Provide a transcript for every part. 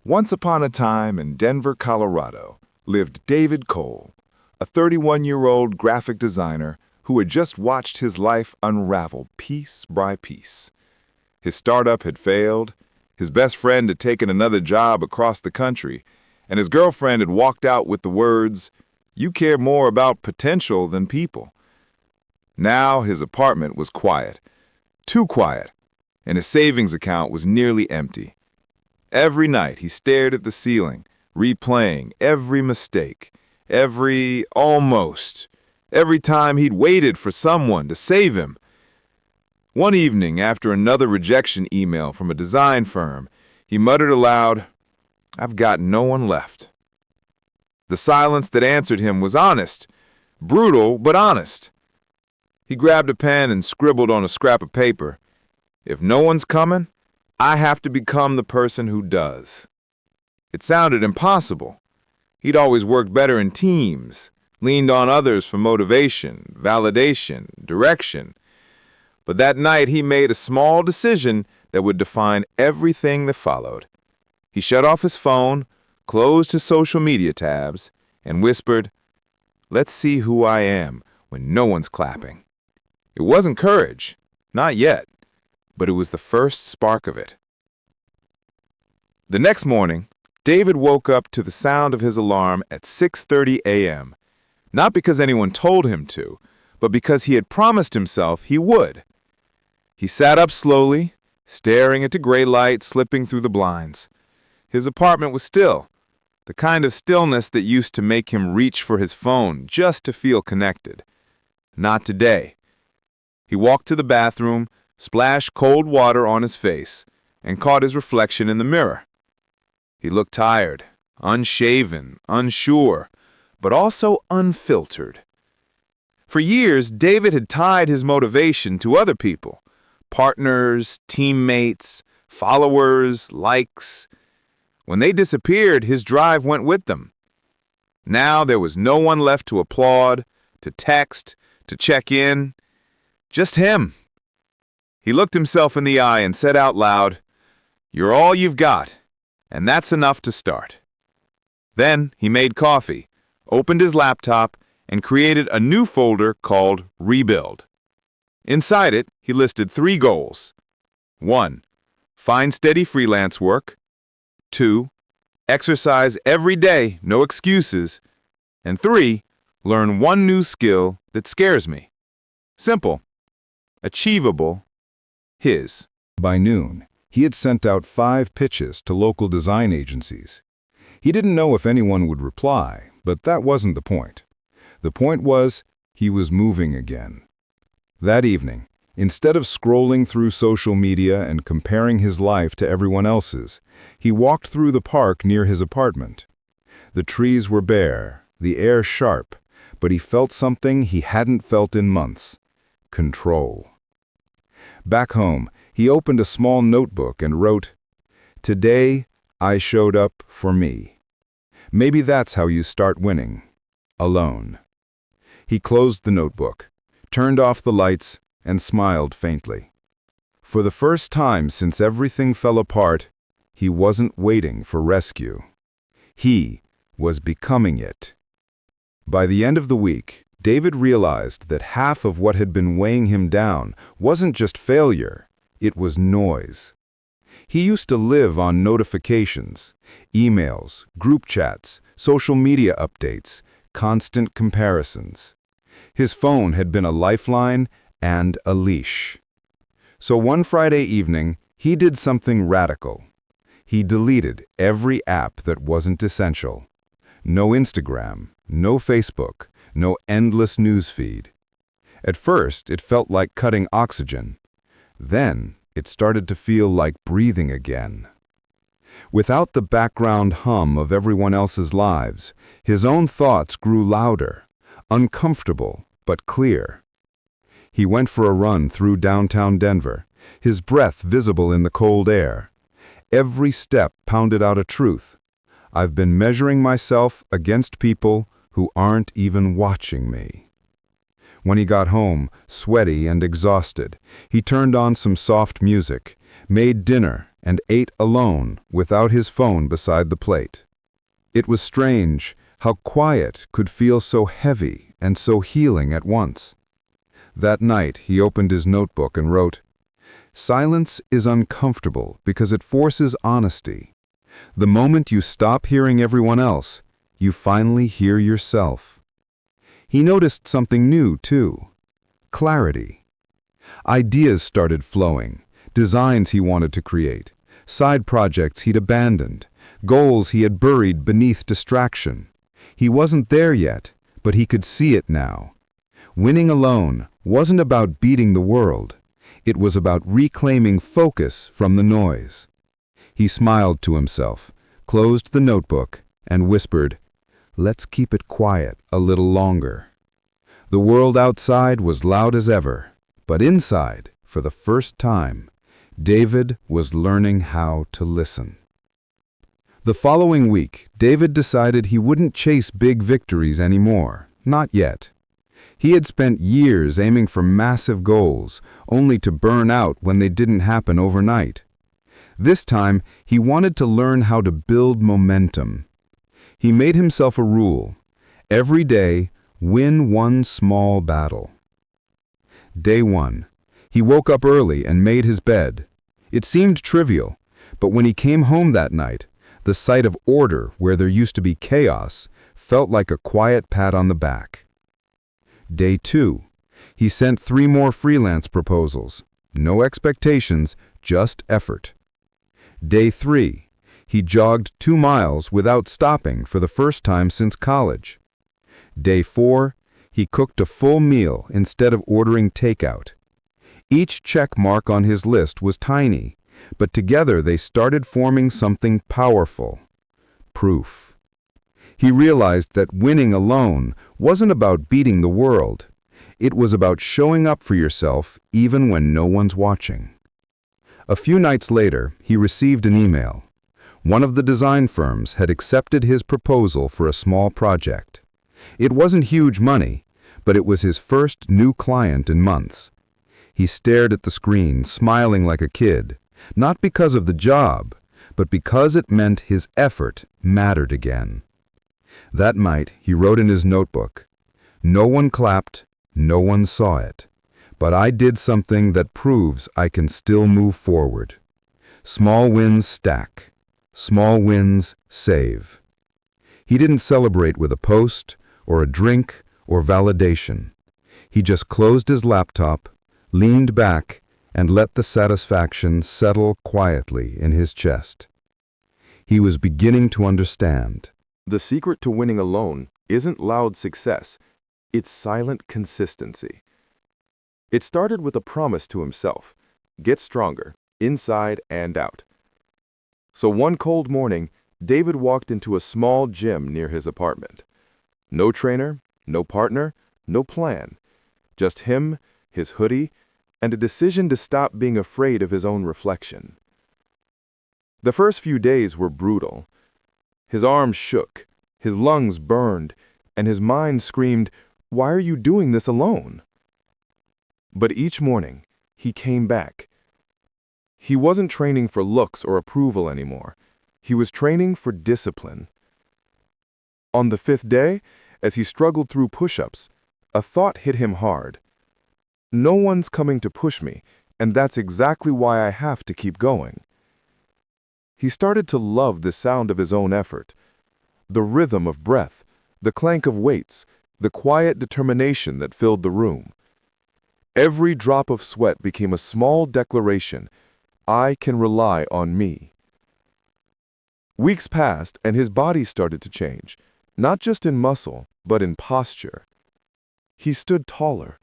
Once upon a time in Denver, Colorado, lived David Cole, a 31-year-old graphic designer who had just watched his life unravel piece by piece. His startup had failed, his best friend had taken another job across the country, and his girlfriend had walked out with the words, "You care more about potential than people." Now his apartment was quiet, too quiet, and his savings account was nearly empty. Every night he stared at the ceiling, replaying every mistake, every almost, every time he'd waited for someone to save him. One evening, after another rejection email from a design firm, he muttered aloud, "I've got no one left." The silence that answered him was honest, brutal but honest. He grabbed a pen and scribbled on a scrap of paper, "If no one's coming, I have to become the person who does." It sounded impossible. He'd always worked better in teams, leaned on others for motivation, validation, direction. But that night he made a small decision that would define everything that followed. He shut off his phone, closed his social media tabs, and whispered, "Let's see who I am when no one's clapping." It wasn't courage, not yet, but it was the first spark of it. The next morning, David woke up to the sound of his alarm at 6:30 a.m., not because anyone told him to, but because he had promised himself he would. He sat up slowly, staring at the gray light slipping through the blinds. His apartment was still, the kind of stillness that used to make him reach for his phone just to feel connected. Not today. He walked to the bathroom, splashed cold water on his face, and caught his reflection in the mirror. He looked tired, unshaven, unsure, but also unfiltered. For years, David had tied his motivation to other people, partners, teammates, followers, likes. When they disappeared, his drive went with them. Now there was no one left to applaud, to text, to check in. Just him. He looked himself in the eye and said out loud, "You're all you've got, and that's enough to start." Then he made coffee, opened his laptop, and created a new folder called Rebuild. Inside it, he listed 3 goals. 1. Find steady freelance work. 2. Exercise every day, no excuses. And 3. Learn one new skill that scares me. Simple. Achievable. His. By noon, he had sent out 5 pitches to local design agencies. He didn't know if anyone would reply, but that wasn't the point. The point was, he was moving again. That evening, instead of scrolling through social media and comparing his life to everyone else's, he walked through the park near his apartment. The trees were bare, the air sharp, but he felt something he hadn't felt in months: control. Back home, he opened a small notebook and wrote, "Today, I showed up for me." Maybe that's how you start winning. Alone. He closed the notebook, turned off the lights, and smiled faintly. For the first time since everything fell apart, he wasn't waiting for rescue. He was becoming it. By the end of the week, David realized that half of what had been weighing him down wasn't just failure, it was noise. He used to live on notifications, emails, group chats, social media updates, constant comparisons. His phone had been a lifeline and a leash. So one Friday evening, he did something radical. He deleted every app that wasn't essential. No Instagram, no Facebook, no endless news feed. At first, it felt like cutting oxygen. Then, it started to feel like breathing again. Without the background hum of everyone else's lives, his own thoughts grew louder, uncomfortable but clear. He went for a run through downtown Denver, his breath visible in the cold air. Every step pounded out a truth. I've been measuring myself against people who aren't even watching me. When he got home, sweaty and exhausted, he turned on some soft music, made dinner, and ate alone without his phone beside the plate. It was strange how quiet could feel so heavy and so healing at once. That night, he opened his notebook and wrote, "Silence is uncomfortable because it forces honesty. The moment you stop hearing everyone else, you finally hear yourself." He noticed something new, too. Clarity. Ideas started flowing, designs he wanted to create, side projects he'd abandoned, goals he had buried beneath distraction. He wasn't there yet, but he could see it now. Winning alone wasn't about beating the world. It was about reclaiming focus from the noise. He smiled to himself, closed the notebook, and whispered, "Let's keep it quiet a little longer." The world outside was loud as ever, but inside, for the first time, David was learning how to listen. The following week, David decided he wouldn't chase big victories anymore, not yet. He had spent years aiming for massive goals, only to burn out when they didn't happen overnight. This time, he wanted to learn how to build momentum. He made himself a rule: every day, win one small battle. Day 1. He woke up early and made his bed. It seemed trivial, but when he came home that night, the sight of order where there used to be chaos felt like a quiet pat on the back. Day 2. He sent 3 more freelance proposals. No expectations, just effort. Day 3. He jogged 2 miles without stopping for the first time since college. Day 4. He cooked a full meal instead of ordering takeout. Each check mark on his list was tiny, but together they started forming something powerful: proof. He realized that winning alone wasn't about beating the world. It was about showing up for yourself even when no one's watching. A few nights later, he received an email. One of the design firms had accepted his proposal for a small project. It wasn't huge money, but it was his first new client in months. He stared at the screen, smiling like a kid, not because of the job, but because it meant his effort mattered again. That night, he wrote in his notebook, "No one clapped, no one saw it, but I did something that proves I can still move forward. Small wins stack. Small wins save." He didn't celebrate with a post, or a drink, or validation. He just closed his laptop, leaned back, and let the satisfaction settle quietly in his chest. He was beginning to understand. The secret to winning alone isn't loud success, it's silent consistency. It started with a promise to himself: get stronger, inside and out. So one cold morning, David walked into a small gym near his apartment. No trainer, no partner, no plan. Just him, his hoodie, and a decision to stop being afraid of his own reflection. The first few days were brutal. His arms shook, his lungs burned, and his mind screamed, "Why are you doing this alone?" But each morning, he came back. He wasn't training for looks or approval anymore. He was training for discipline. On the 5th day, as he struggled through push-ups, a thought hit him hard. No one's coming to push me, and that's exactly why I have to keep going. He started to love the sound of his own effort, the rhythm of breath, the clank of weights, the quiet determination that filled the room. Every drop of sweat became a small declaration: I can rely on me. Weeks passed, and his body started to change, not just in muscle, but in posture. He stood taller.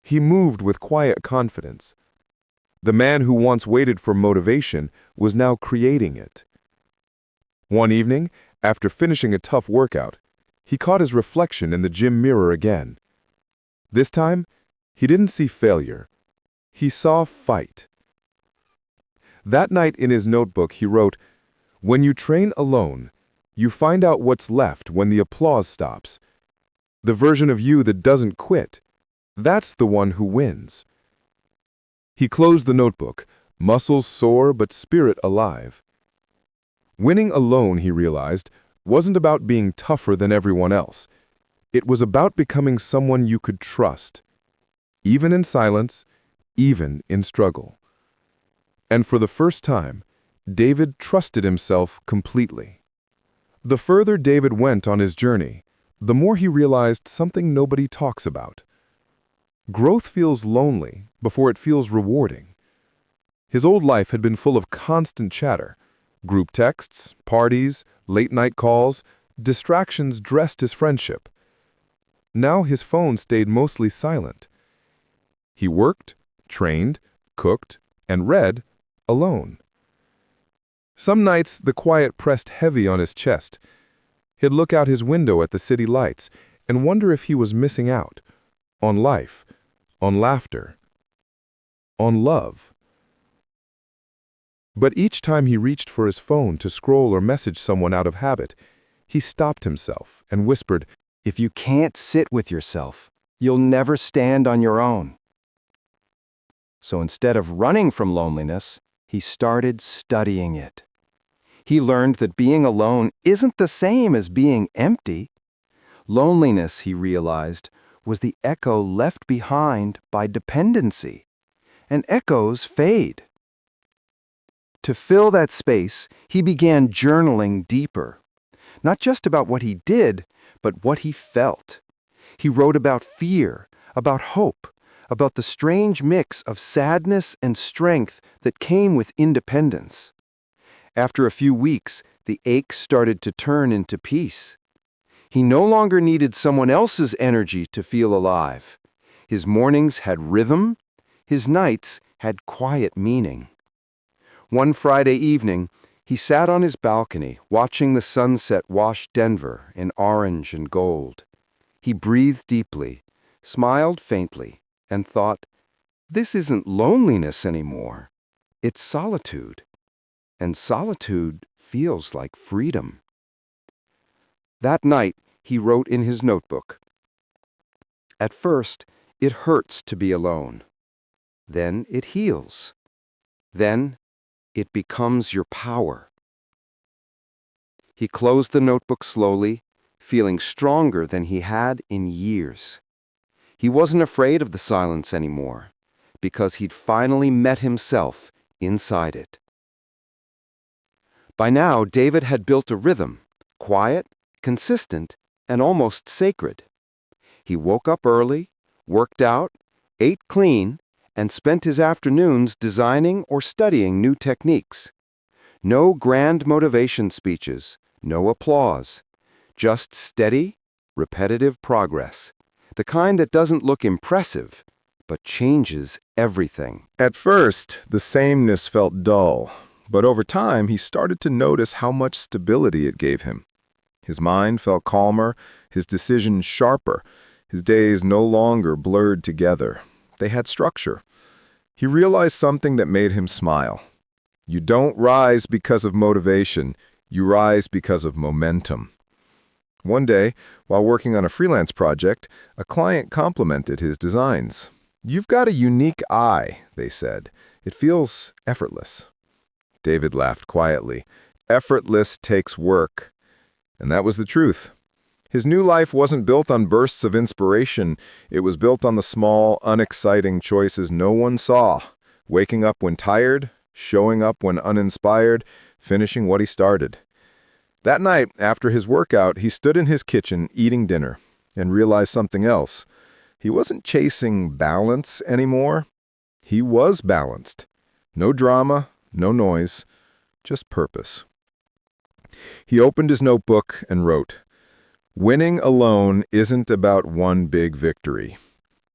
He moved with quiet confidence. The man who once waited for motivation was now creating it. One evening, after finishing a tough workout, he caught his reflection in the gym mirror again. This time, he didn't see failure. He saw fight. That night in his notebook, he wrote, "When you train alone, you find out what's left when the applause stops. The version of you that doesn't quit, that's the one who wins." He closed the notebook, Muscles sore but spirit alive. Winning alone, he realized, wasn't about being tougher than everyone else. It was about becoming someone you could trust, even in silence, even in struggle. And for the first time, David trusted himself completely. The further David went on his journey, the more he realized something nobody talks about. Growth feels lonely before it feels rewarding. His old life had been full of constant chatter. Group texts, parties, late-night calls, distractions dressed as friendship. Now his phone stayed mostly silent. He worked, trained, cooked, and read alone. Some nights the quiet pressed heavy on his chest. He'd look out his window at the city lights and wonder if he was missing out on life, on laughter, on love. But each time he reached for his phone to scroll or message someone out of habit, he stopped himself and whispered, If you can't sit with yourself, you'll never stand on your own. So instead of running from loneliness, he started studying it. He learned that being alone isn't the same as being empty. Loneliness, he realized, was the echo left behind by dependency. And echoes fade. To fill that space, he began journaling deeper. Not just about what he did, but what he felt. He wrote about fear, about hope, about the strange mix of sadness and strength that came with independence. After a few weeks, the ache started to turn into peace. He no longer needed someone else's energy to feel alive. His mornings had rhythm, his nights had quiet meaning. One Friday evening, he sat on his balcony watching the sunset wash Denver in orange and gold. He breathed deeply, smiled faintly, and thought, this isn't loneliness anymore. It's solitude. And solitude feels like freedom. That night, he wrote in his notebook, At first, it hurts to be alone. Then it heals. Then it becomes your power. He closed the notebook slowly, feeling stronger than he had in years. He wasn't afraid of the silence anymore, because he'd finally met himself inside it. By now, David had built a rhythm, quiet, consistent, and almost sacred. He woke up early, worked out, ate clean, and spent his afternoons designing or studying new techniques. No grand motivation speeches, no applause, just steady, repetitive progress, the kind that doesn't look impressive, but changes everything. At first, the sameness felt dull, but over time he started to notice how much stability it gave him. His mind felt calmer, his decisions sharper, his days no longer blurred together. They had structure. He realized something that made him smile. You don't rise because of motivation, you rise because of momentum. One day, while working on a freelance project, a client complimented his designs. "You've got a unique eye," they said. "It feels effortless." David laughed quietly. Effortless takes work. And that was the truth. His new life wasn't built on bursts of inspiration. It was built on the small, unexciting choices no one saw. Waking up when tired, showing up when uninspired, finishing what he started. That night, after his workout, he stood in his kitchen eating dinner and realized something else. He wasn't chasing balance anymore. He was balanced. No drama, no noise, just purpose. He opened his notebook and wrote, "Winning alone isn't about one big victory.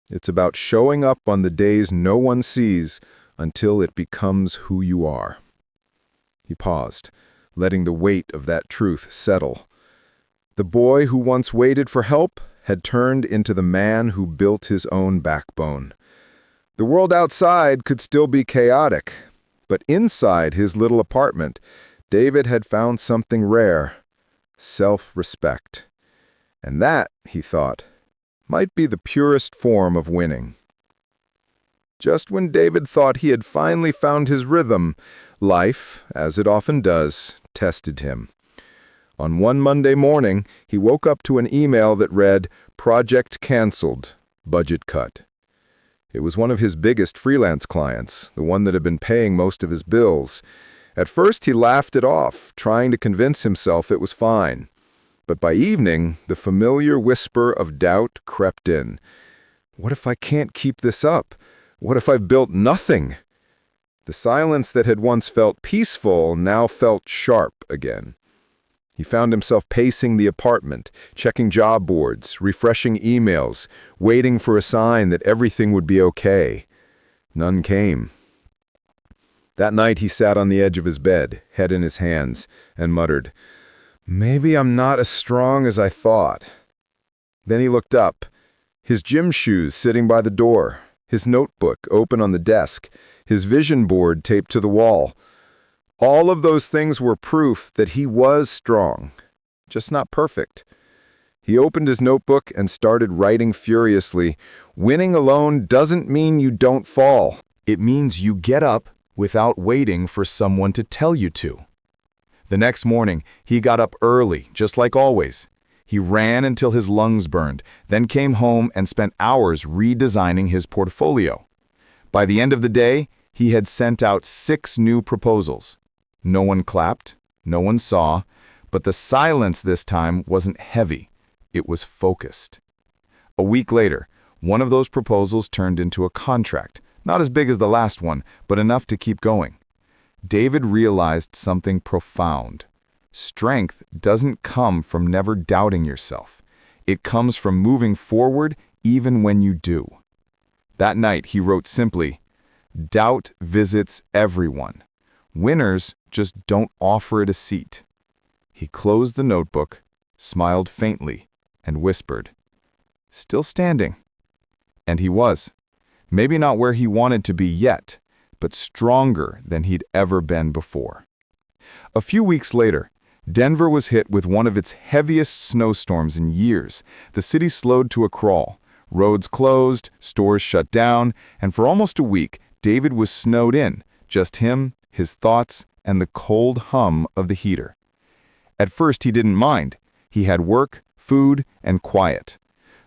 It's about showing up on the days no one sees until it becomes who you are." He paused, letting the weight of that truth settle. The boy who once waited for help had turned into the man who built his own backbone. The world outside could still be chaotic, but inside his little apartment, David had found something rare: self-respect. And that, he thought, might be the purest form of winning. Just when David thought he had finally found his rhythm, life, as it often does, tested him. On one Monday morning, he woke up to an email that read, "Project canceled, budget cut." It was one of his biggest freelance clients, the one that had been paying most of his bills. At first, he laughed it off, trying to convince himself it was fine. But by evening, the familiar whisper of doubt crept in. What if I can't keep this up? What if I've built nothing? The silence that had once felt peaceful now felt sharp again. He found himself pacing the apartment, checking job boards, refreshing emails, waiting for a sign that everything would be okay. None came. That night he sat on the edge of his bed, head in his hands, and muttered, "Maybe I'm not as strong as I thought." Then he looked up, his gym shoes sitting by the door, his notebook open on the desk, his vision board taped to the wall. All of those things were proof that he was strong, just not perfect. He opened his notebook and started writing furiously. Winning alone doesn't mean you don't fall. It means you get up without waiting for someone to tell you to. The next morning, he got up early, just like always. He ran until his lungs burned, then came home and spent hours redesigning his portfolio. By the end of the day, he had sent out 6 new proposals. No one clapped, no one saw, but the silence this time wasn't heavy. It was focused. A week later, one of those proposals turned into a contract, not as big as the last one, but enough to keep going. David realized something profound. Strength doesn't come from never doubting yourself. It comes from moving forward even when you do. That night, he wrote simply, "Doubt visits everyone. Winners just don't offer it a seat." He closed the notebook, smiled faintly, and whispered, "Still standing." And he was. Maybe not where he wanted to be yet, but stronger than he'd ever been before. A few weeks later, Denver was hit with one of its heaviest snowstorms in years. The city slowed to a crawl. Roads closed, stores shut down, and for almost a week, David was snowed in, just him, his thoughts, and the cold hum of the heater. At first, he didn't mind. He had work, food, and quiet.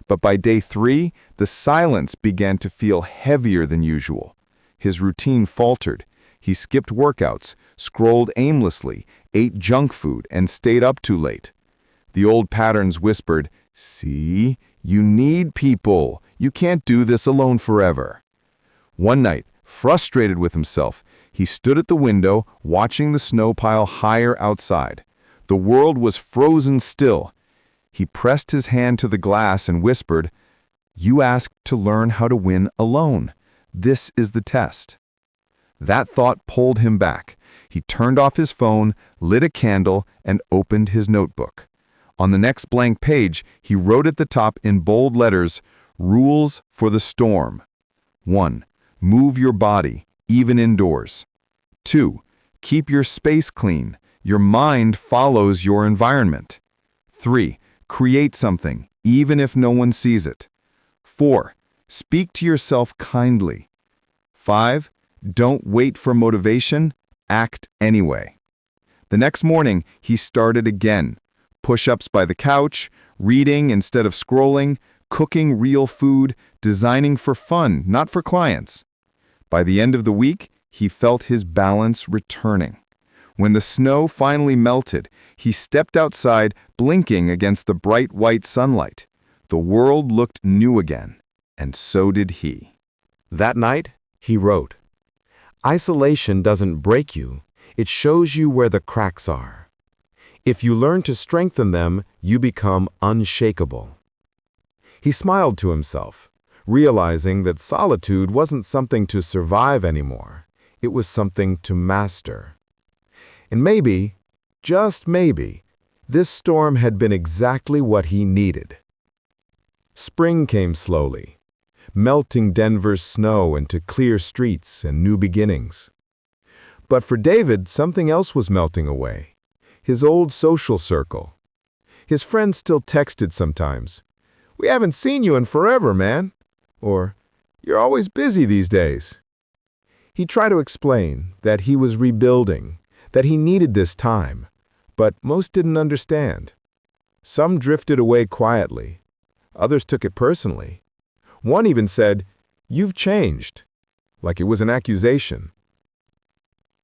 But by day 3, the silence began to feel heavier than usual. His routine faltered. He skipped workouts, scrolled aimlessly, ate junk food, and stayed up too late. The old patterns whispered, "See, you need people. You can't do this alone forever." One night, frustrated with himself, he stood at the window, watching the snow pile higher outside. The world was frozen still. He pressed his hand to the glass and whispered, "You asked to learn how to win alone. This is the test." That thought pulled him back. He turned off his phone, lit a candle, and opened his notebook. On the next blank page, he wrote at the top in bold letters, "Rules for the storm." 1. Move your body, even indoors. 2. Keep your space clean. Your mind follows your environment. 3. Create something, even if no one sees it. 4. Speak to yourself kindly. 5. Don't wait for motivation, act anyway. The next morning, he started again. Push-ups by the couch, reading instead of scrolling, cooking real food, designing for fun, not for clients. By the end of the week, he felt his balance returning. When the snow finally melted, he stepped outside, blinking against the bright white sunlight. The world looked new again, and so did he. That night, he wrote, "Isolation doesn't break you, it shows you where the cracks are. If you learn to strengthen them, you become unshakable." He smiled to himself, realizing that solitude wasn't something to survive anymore. It was something to master. And maybe, just maybe, this storm had been exactly what he needed. Spring came slowly, melting Denver's snow into clear streets and new beginnings. But for David, something else was melting away. His old social circle. His friends still texted sometimes. "We haven't seen you in forever, man." Or, "You're always busy these days." He tried to explain that he was rebuilding, that he needed this time, but most didn't understand. Some drifted away quietly. Others took it personally. One even said, "You've changed," like it was an accusation.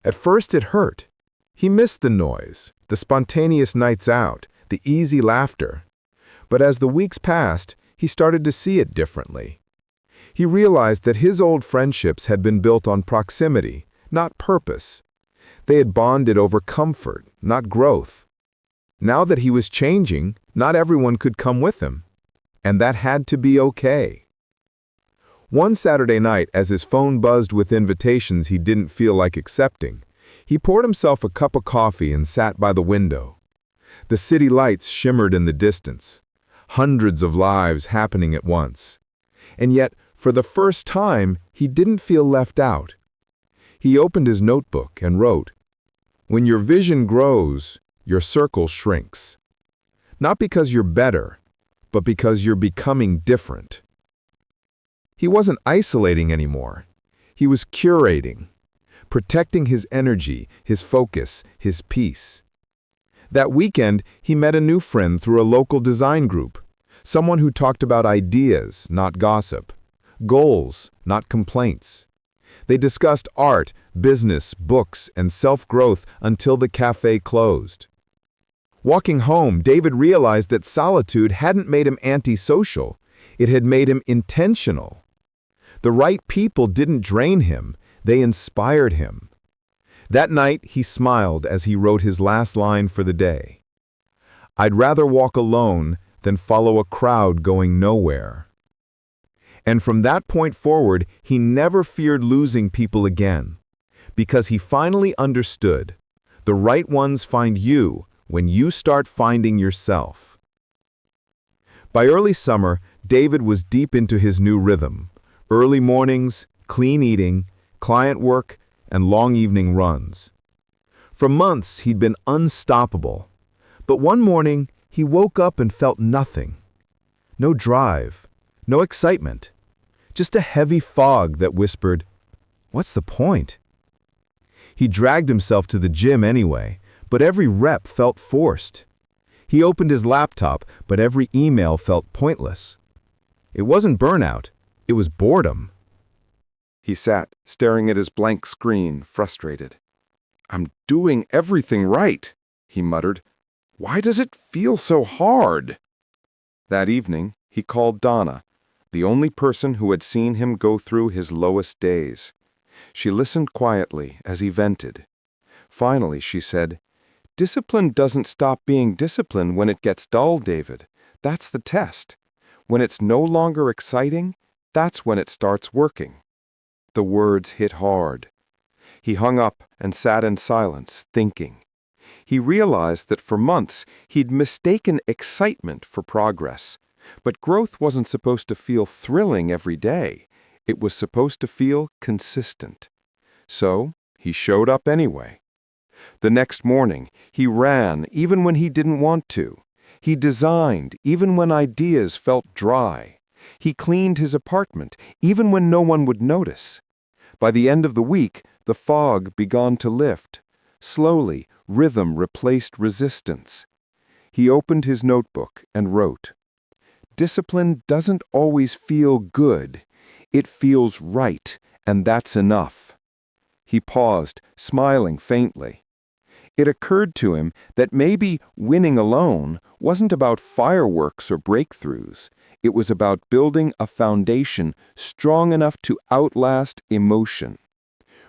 At first it hurt. He missed the noise, the spontaneous nights out, the easy laughter. But as the weeks passed, he started to see it differently. He realized that his old friendships had been built on proximity, not purpose. They had bonded over comfort, not growth. Now that he was changing, not everyone could come with him. And that had to be okay. One Saturday night, as his phone buzzed with invitations he didn't feel like accepting, he poured himself a cup of coffee and sat by the window. The city lights shimmered in the distance, hundreds of lives happening at once. And yet, for the first time, he didn't feel left out. He opened his notebook and wrote, "When your vision grows, your circle shrinks. Not because you're better, but because you're becoming different." He wasn't isolating anymore. He was curating, protecting his energy, his focus, his peace. That weekend, he met a new friend through a local design group, someone who talked about ideas, not gossip, goals, not complaints. They discussed art, business, books, and self-growth until the cafe closed. Walking home, David realized that solitude hadn't made him antisocial. It had made him intentional. The right people didn't drain him, they inspired him. That night, he smiled as he wrote his last line for the day. "I'd rather walk alone than follow a crowd going nowhere." And from that point forward, he never feared losing people again, because he finally understood, the right ones find you when you start finding yourself. By early summer, David was deep into his new rhythm. Early mornings, clean eating, client work, and long evening runs. For months, he'd been unstoppable. But one morning, he woke up and felt nothing. No drive, no excitement. Just a heavy fog that whispered, "What's the point?" He dragged himself to the gym anyway, but every rep felt forced. He opened his laptop, but every email felt pointless. It wasn't burnout, it was boredom. He sat, staring at his blank screen, frustrated. "I'm doing everything right," he muttered. "Why does it feel so hard?" That evening, he called Donna, the only person who had seen him go through his lowest days. She listened quietly as he vented. Finally, she said, "Discipline doesn't stop being discipline when it gets dull, David. That's the test. When it's no longer exciting, that's when it starts working." The words hit hard. He hung up and sat in silence, thinking. He realized that for months he'd mistaken excitement for progress. But growth wasn't supposed to feel thrilling every day. It was supposed to feel consistent. So he showed up anyway. The next morning, he ran even when he didn't want to. He designed even when ideas felt dry. He cleaned his apartment even when no one would notice. By the end of the week, the fog began to lift. Slowly, rhythm replaced resistance. He opened his notebook and wrote, "Discipline doesn't always feel good. It feels right, and that's enough." He paused, smiling faintly. It occurred to him that maybe winning alone wasn't about fireworks or breakthroughs. It was about building a foundation strong enough to outlast emotion.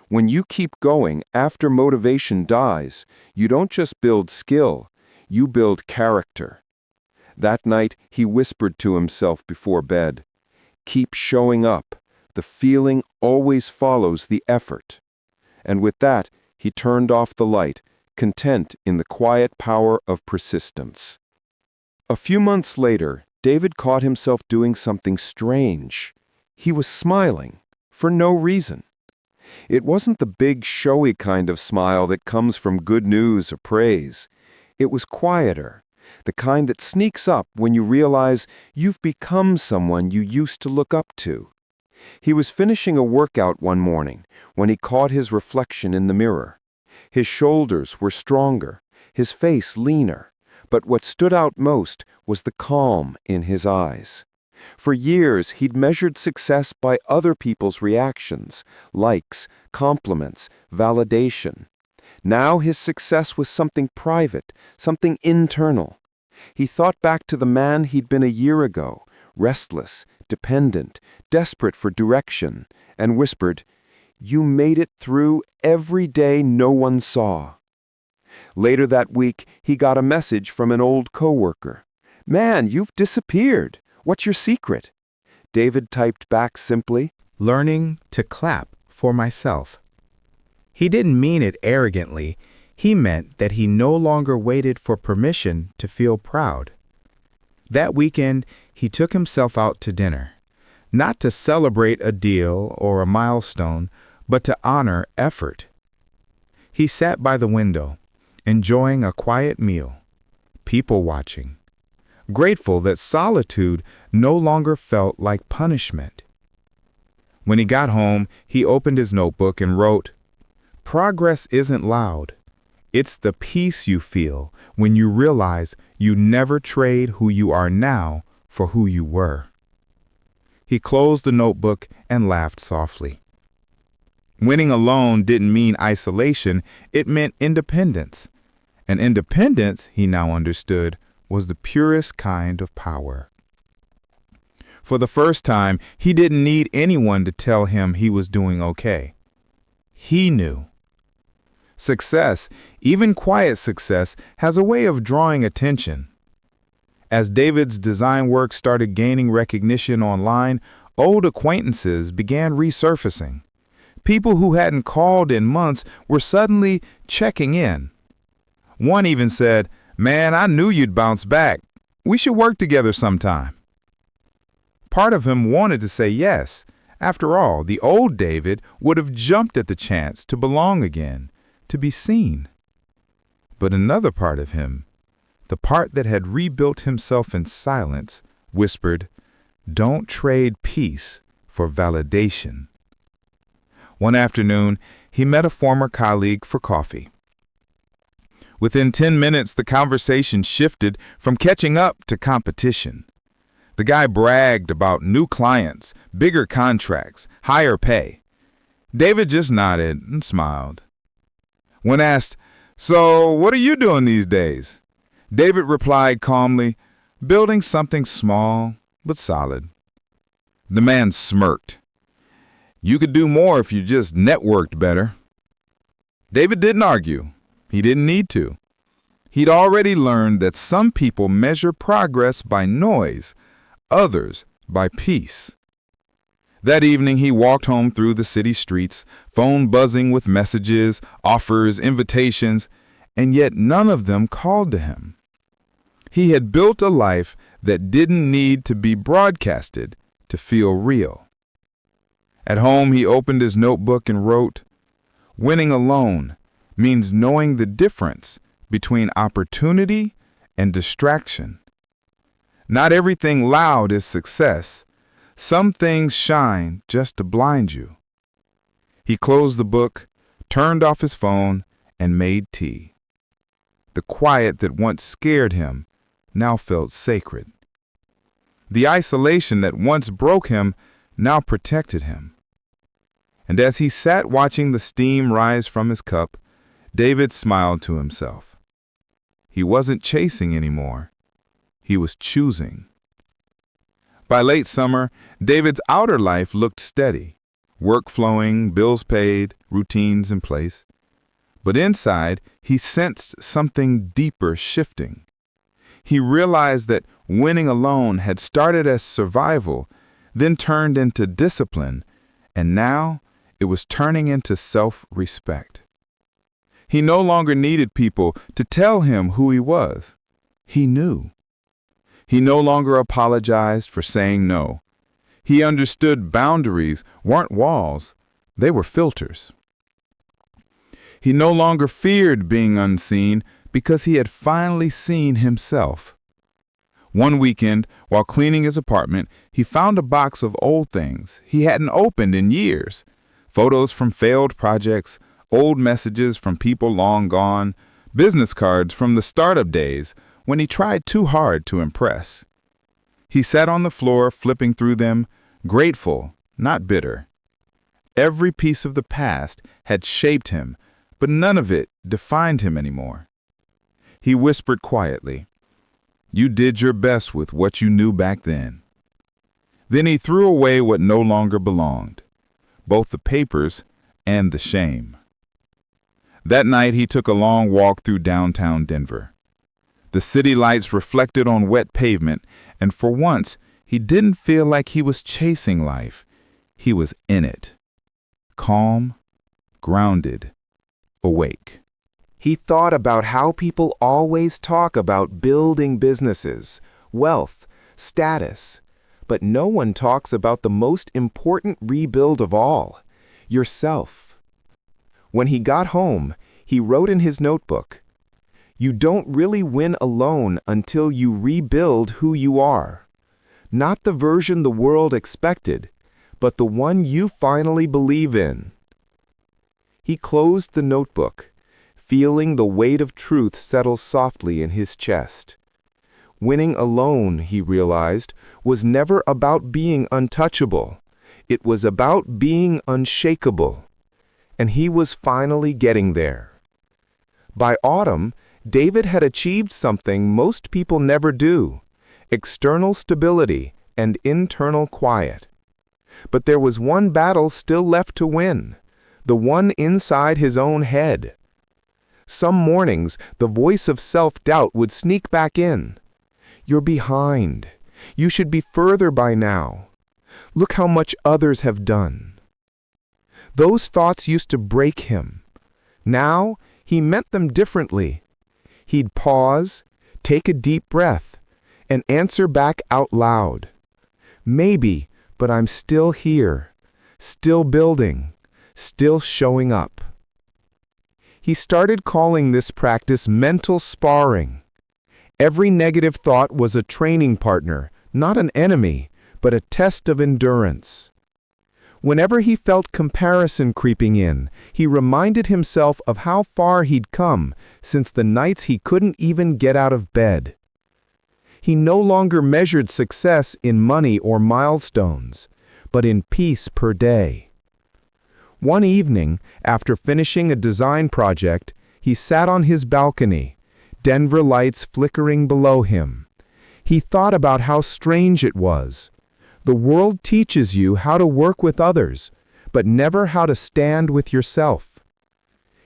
When you keep going after motivation dies, you don't just build skill, you build character. That night, he whispered to himself before bed, "Keep showing up. The feeling always follows the effort." And with that, he turned off the light, content in the quiet power of persistence. A few months later, David caught himself doing something strange. He was smiling, for no reason. It wasn't the big, showy kind of smile that comes from good news or praise. It was quieter, the kind that sneaks up when you realize you've become someone you used to look up to. He was finishing a workout one morning when he caught his reflection in the mirror. His shoulders were stronger, his face leaner, but what stood out most was the calm in his eyes. For years, he'd measured success by other people's reactions, likes, compliments, validation. Now his success was something private, something internal. He thought back to the man he'd been a year ago, restless, dependent, desperate for direction, and whispered, "You made it through every day no one saw." Later that week, he got a message from an old coworker. "Man, you've disappeared. What's your secret?" David typed back simply, "Learning to clap for myself." He didn't mean it arrogantly. He meant that he no longer waited for permission to feel proud. That weekend, he took himself out to dinner, not to celebrate a deal or a milestone, but to honor effort. He sat by the window, enjoying a quiet meal, people watching, grateful that solitude no longer felt like punishment. When he got home, he opened his notebook and wrote, "Progress isn't loud. It's the peace you feel when you realize you never trade who you are now for who you were." He closed the notebook and laughed softly. Winning alone didn't mean isolation, it meant independence. And independence, he now understood, was the purest kind of power. For the first time, he didn't need anyone to tell him he was doing okay. He knew. Success, even quiet success, has a way of drawing attention. As David's design work started gaining recognition online, old acquaintances began resurfacing. People who hadn't called in months were suddenly checking in. One even said, "Man, I knew you'd bounce back. We should work together sometime." Part of him wanted to say yes. After all, the old David would have jumped at the chance to belong again, to be seen. But another part of him, the part that had rebuilt himself in silence, whispered, "Don't trade peace for validation." One afternoon, he met a former colleague for coffee. Within 10 minutes, the conversation shifted from catching up to competition. The guy bragged about new clients, bigger contracts, higher pay. David just nodded and smiled. When asked, "So, what are you doing these days?" David replied calmly, "Building something small but solid." The man smirked. "You could do more if you just networked better." David didn't argue. He didn't need to. He'd already learned that some people measure progress by noise, others by peace. That evening, he walked home through the city streets, phone buzzing with messages, offers, invitations, and yet none of them called to him. He had built a life that didn't need to be broadcasted to feel real. At home, he opened his notebook and wrote, "Winning alone means knowing the difference between opportunity and distraction. Not everything loud is success. Some things shine just to blind you." He closed the book, turned off his phone, and made tea. The quiet that once scared him now felt sacred. The isolation that once broke him now protected him. And as he sat watching the steam rise from his cup, David smiled to himself. He wasn't chasing anymore. He was choosing. By late summer, David's outer life looked steady, work flowing, bills paid, routines in place. But inside, he sensed something deeper shifting. He realized that winning alone had started as survival, then turned into discipline, and now it was turning into self-respect. He no longer needed people to tell him who he was. He knew. He no longer apologized for saying no. He understood boundaries weren't walls, they were filters. He no longer feared being unseen because he had finally seen himself. One weekend, while cleaning his apartment, he found a box of old things he hadn't opened in years. Photos from failed projects, old messages from people long gone, business cards from the startup days when he tried too hard to impress. He sat on the floor flipping through them, grateful, not bitter. Every piece of the past had shaped him, but none of it defined him anymore. He whispered quietly, "You did your best with what you knew back then." Then he threw away what no longer belonged, both the papers and the shame. That night he took a long walk through downtown Denver. The city lights reflected on wet pavement, and for once he didn't feel like he was chasing life. He was in it. Calm, grounded, awake. He thought about how people always talk about building businesses, wealth, status, but no one talks about the most important rebuild of all, yourself. When he got home, he wrote in his notebook, "You don't really win alone until you rebuild who you are. Not the version the world expected, but the one you finally believe in." He closed the notebook, feeling the weight of truth settle softly in his chest. Winning alone, he realized, was never about being untouchable. It was about being unshakable. And he was finally getting there. By autumn, David had achieved something most people never do: external stability and internal quiet. But there was one battle still left to win, the one inside his own head. Some mornings, the voice of self-doubt would sneak back in. "You're behind. You should be further by now. Look how much others have done." Those thoughts used to break him. Now, he meant them differently. He'd pause, take a deep breath, and answer back out loud. "Maybe, but I'm still here, still building, still showing up." He started calling this practice mental sparring. Every negative thought was a training partner, not an enemy, but a test of endurance. Whenever he felt comparison creeping in, he reminded himself of how far he'd come since the nights he couldn't even get out of bed. He no longer measured success in money or milestones, but in peace per day. One evening, after finishing a design project, he sat on his balcony, Denver lights flickering below him. He thought about how strange it was. The world teaches you how to work with others, but never how to stand with yourself.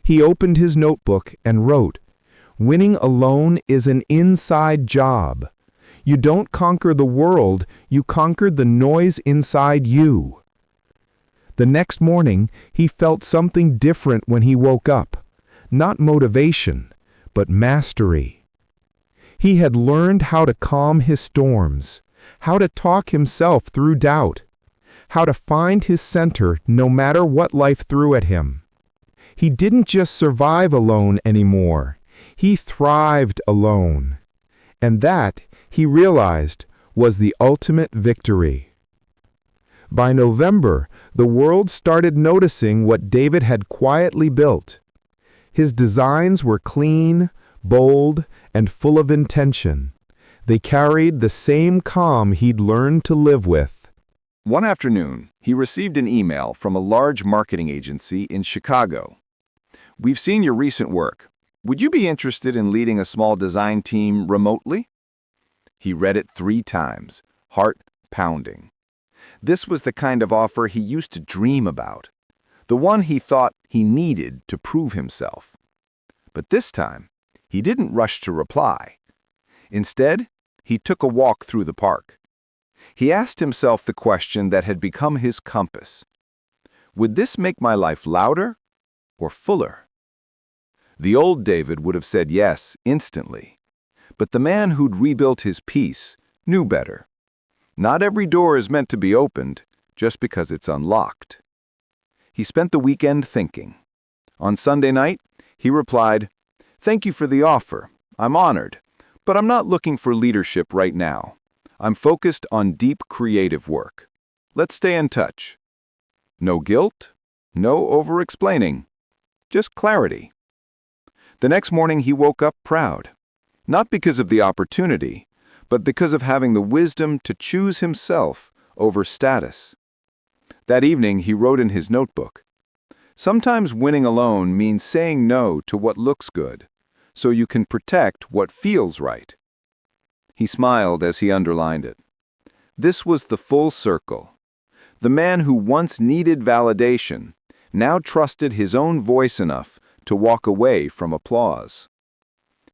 He opened his notebook and wrote, "Winning alone is an inside job. You don't conquer the world, you conquer the noise inside you." The next morning, he felt something different when he woke up. Not motivation, but mastery. He had learned how to calm his storms, how to talk himself through doubt, how to find his center no matter what life threw at him. He didn't just survive alone anymore. He thrived alone. And that, he realized, was the ultimate victory. By November, the world started noticing what David had quietly built. His designs were clean, bold, and full of intention. They carried the same calm he'd learned to live with. One afternoon, he received an email from a large marketing agency in Chicago. "We've seen your recent work. Would you be interested in leading a small design team remotely?" He read it 3 times, heart pounding. This was the kind of offer he used to dream about, the one he thought he needed to prove himself. But this time, he didn't rush to reply. Instead, he took a walk through the park. He asked himself the question that had become his compass. Would this make my life louder or fuller? The old David would have said yes instantly, but the man who'd rebuilt his peace knew better. Not every door is meant to be opened just because it's unlocked. He spent the weekend thinking. On Sunday night, he replied, "Thank you for the offer. I'm honored, But I'm not looking for leadership right now. I'm focused on deep creative work. Let's stay in touch. No guilt, no over-explaining, just clarity. The next morning he woke up proud, not because of the opportunity, but because of having the wisdom to choose himself over status. That evening he wrote in his notebook, "Sometimes winning alone means saying no to what looks good, so you can protect what feels right." He smiled as he underlined it. This was the full circle. The man who once needed validation now trusted his own voice enough to walk away from applause.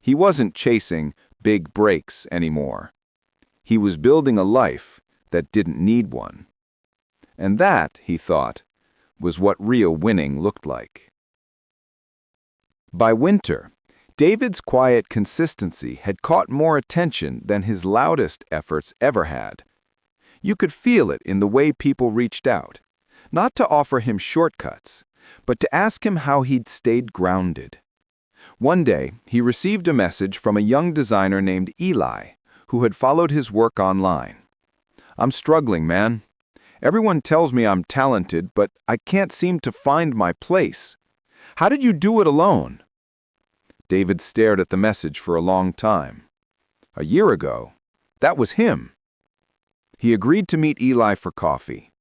He wasn't chasing big breaks anymore. He was building a life that didn't need one. And that, he thought, was what real winning looked like. By winter, David's quiet consistency had caught more attention than his loudest efforts ever had. You could feel it in the way people reached out, not to offer him shortcuts, but to ask him how he'd stayed grounded. One day, he received a message from a young designer named Eli, who had followed his work online. "I'm struggling, man. Everyone tells me I'm talented, but I can't seem to find my place. How did you do it alone?" David stared at the message for a long time. A year ago, that was him. He agreed to meet Eli for coffee.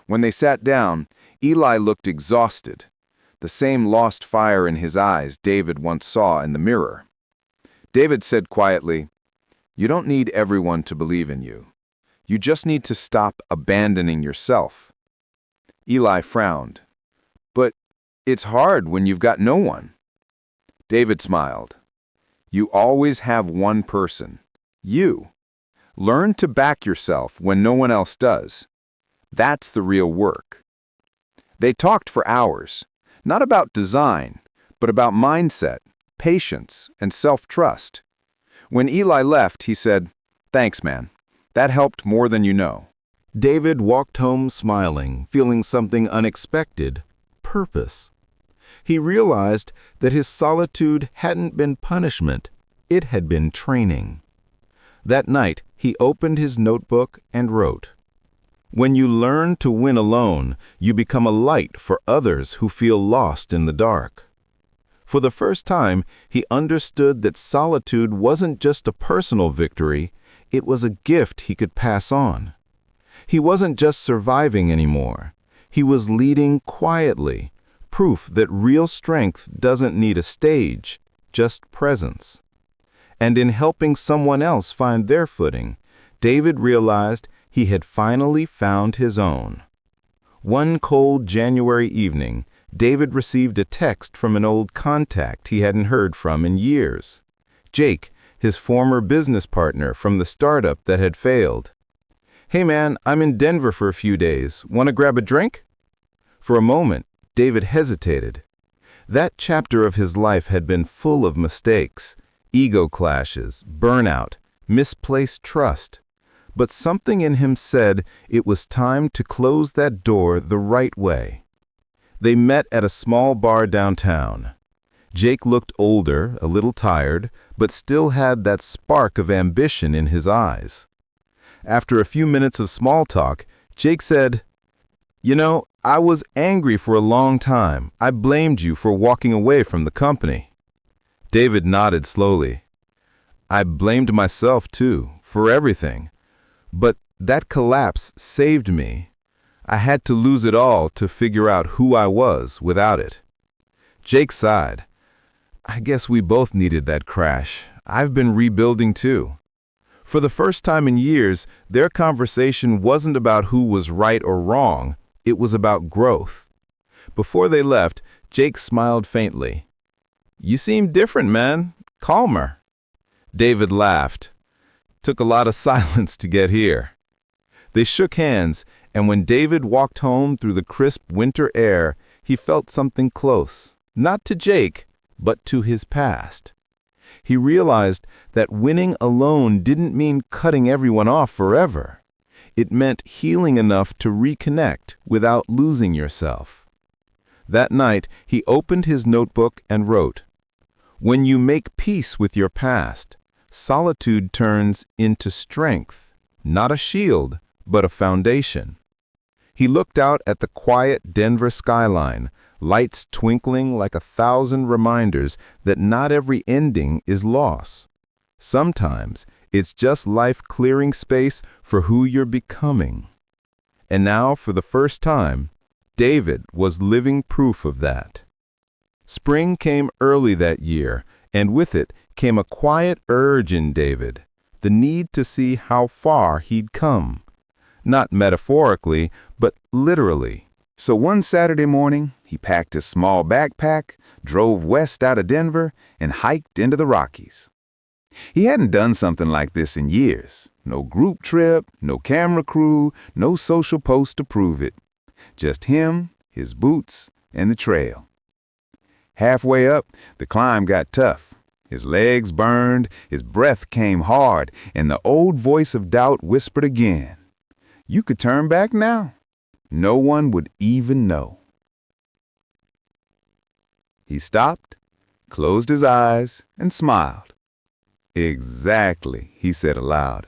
When they sat down, Eli looked exhausted, the same lost fire in his eyes David once saw in the mirror. David said quietly, "You don't need everyone to believe in you. You just need to stop abandoning yourself." Eli frowned. "But it's hard when you've got no one." David smiled. "You always have one person, you. Learn to back yourself when no one else does. That's the real work." They talked for hours, not about design, but about mindset, patience, and self-trust. When Eli left, he said, "Thanks, man. That helped more than you know." David walked home smiling, feeling something unexpected: purpose. He realized that his solitude hadn't been punishment, it had been training. That night, he opened his notebook and wrote, "When you learn to win alone, you become a light for others who feel lost in the dark." For the first time, he understood that solitude wasn't just a personal victory, it was a gift he could pass on. He wasn't just surviving anymore. He was leading quietly, proof that real strength doesn't need a stage, just presence. And in helping someone else find their footing, David realized he had finally found his own. One cold January evening, David received a text from an old contact he hadn't heard from in years. Jake, his former business partner from the startup that had failed. "Hey man, I'm in Denver for a few days. Want to grab a drink?" For a moment, David hesitated. That chapter of his life had been full of mistakes, ego clashes, burnout, misplaced trust. But something in him said it was time to close that door the right way. They met at a small bar downtown. Jake looked older, a little tired, but still had that spark of ambition in his eyes. After a few minutes of small talk, Jake said, "You know, I was angry for a long time. I blamed you for walking away from the company." David nodded slowly. "I blamed myself too, for everything. But that collapse saved me. I had to lose it all to figure out who I was without it." Jake sighed. "I guess we both needed that crash. I've been rebuilding too." For the first time in years, their conversation wasn't about who was right or wrong, it was about growth. Before they left, Jake smiled faintly. "You seem different, man. Calmer." David laughed. "Took a lot of silence to get here." They shook hands, and when David walked home through the crisp winter air, he felt something close, not to Jake, but to his past. He realized that winning alone didn't mean cutting everyone off forever. It meant healing enough to reconnect without losing yourself. That night, he opened his notebook and wrote, "When you make peace with your past, solitude turns into strength, not a shield, but a foundation. He looked out at the quiet Denver skyline, lights twinkling like 1,000 reminders that not every ending is loss. Sometimes it's just life clearing space for who you're becoming. And now, for the first time, David was living proof of that. Spring came early that year, and with it came a quiet urge in David, the need to see how far he'd come. Not metaphorically, but literally. So one Saturday morning, he packed his small backpack, drove west out of Denver, and hiked into the Rockies. He hadn't done something like this in years. No group trip, no camera crew, no social post to prove it. Just him, his boots, and the trail. Halfway up, the climb got tough. His legs burned, his breath came hard, and the old voice of doubt whispered again. You could turn back now. No one would even know. He stopped, closed his eyes, and smiled. Exactly, he said aloud.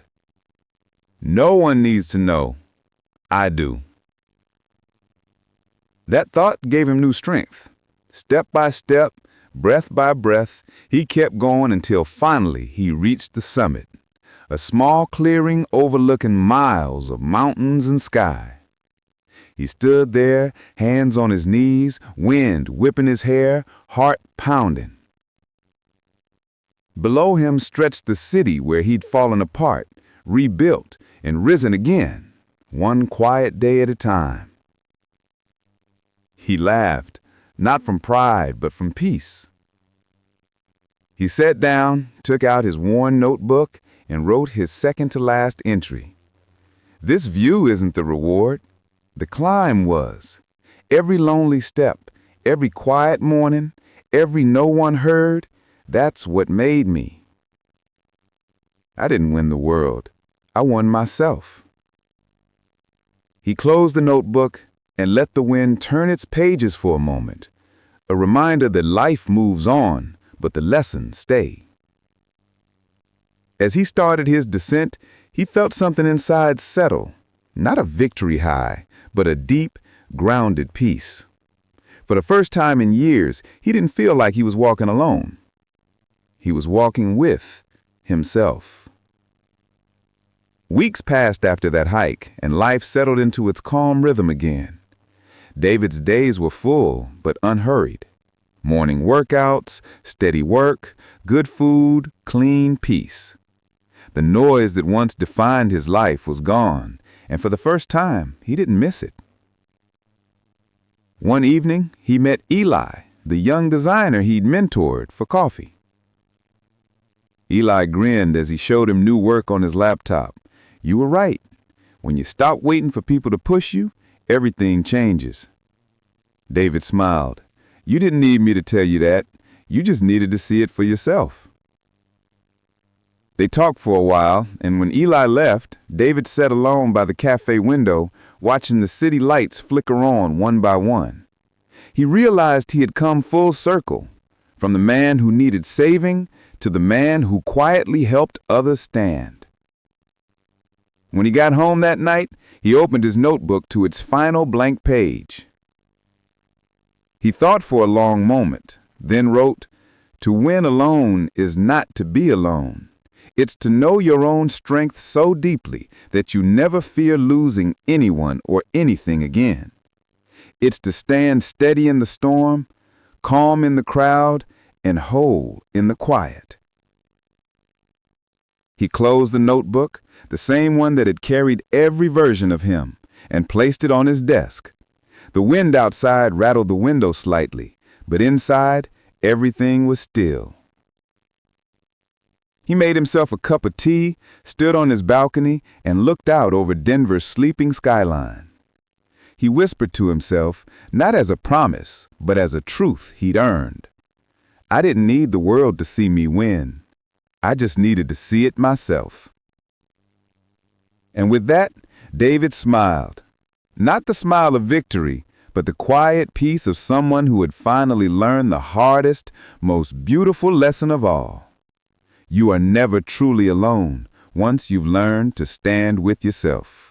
No one needs to know. I do. That thought gave him new strength. Step by step, breath by breath, he kept going until finally he reached the summit. A small clearing overlooking miles of mountains and sky. He stood there, hands on his knees, wind whipping his hair, heart pounding. Below him stretched the city where he'd fallen apart, rebuilt, and risen again, one quiet day at a time. He laughed, not from pride, but from peace. He sat down, took out his worn notebook, and wrote his second-to-last entry. This view isn't the reward. The climb was. Every lonely step, every quiet morning, every no one heard, that's what made me. I didn't win the world. I won myself. He closed the notebook and let the wind turn its pages for a moment, a reminder that life moves on, but the lessons stay. As he started his descent, he felt something inside settle, not a victory high, but a deep, grounded peace. For the first time in years, he didn't feel like he was walking alone. He was walking with himself. Weeks passed after that hike, and life settled into its calm rhythm again. David's days were full, but unhurried. Morning workouts, steady work, good food, clean peace. The noise that once defined his life was gone, and for the first time, he didn't miss it. One evening, he met Eli, the young designer he'd mentored, for coffee. Eli grinned as he showed him new work on his laptop. You were right. When you stop waiting for people to push you, everything changes. David smiled. You didn't need me to tell you that. You just needed to see it for yourself. They talked for a while, and when Eli left, David sat alone by the cafe window, watching the city lights flicker on one by one. He realized he had come full circle, from the man who needed saving to the man who quietly helped others stand. When he got home that night, he opened his notebook to its final blank page. He thought for a long moment, then wrote, "To win alone is not to be alone. It's to know your own strength so deeply that you never fear losing anyone or anything again. It's to stand steady in the storm, calm in the crowd, and whole in the quiet." He closed the notebook, the same one that had carried every version of him, and placed it on his desk. The wind outside rattled the window slightly, but inside, everything was still. He made himself a cup of tea, stood on his balcony, and looked out over Denver's sleeping skyline. He whispered to himself, not as a promise, but as a truth he'd earned. I didn't need the world to see me win. I just needed to see it myself. And with that, David smiled. Not the smile of victory, but the quiet peace of someone who had finally learned the hardest, most beautiful lesson of all. You are never truly alone once you've learned to stand with yourself.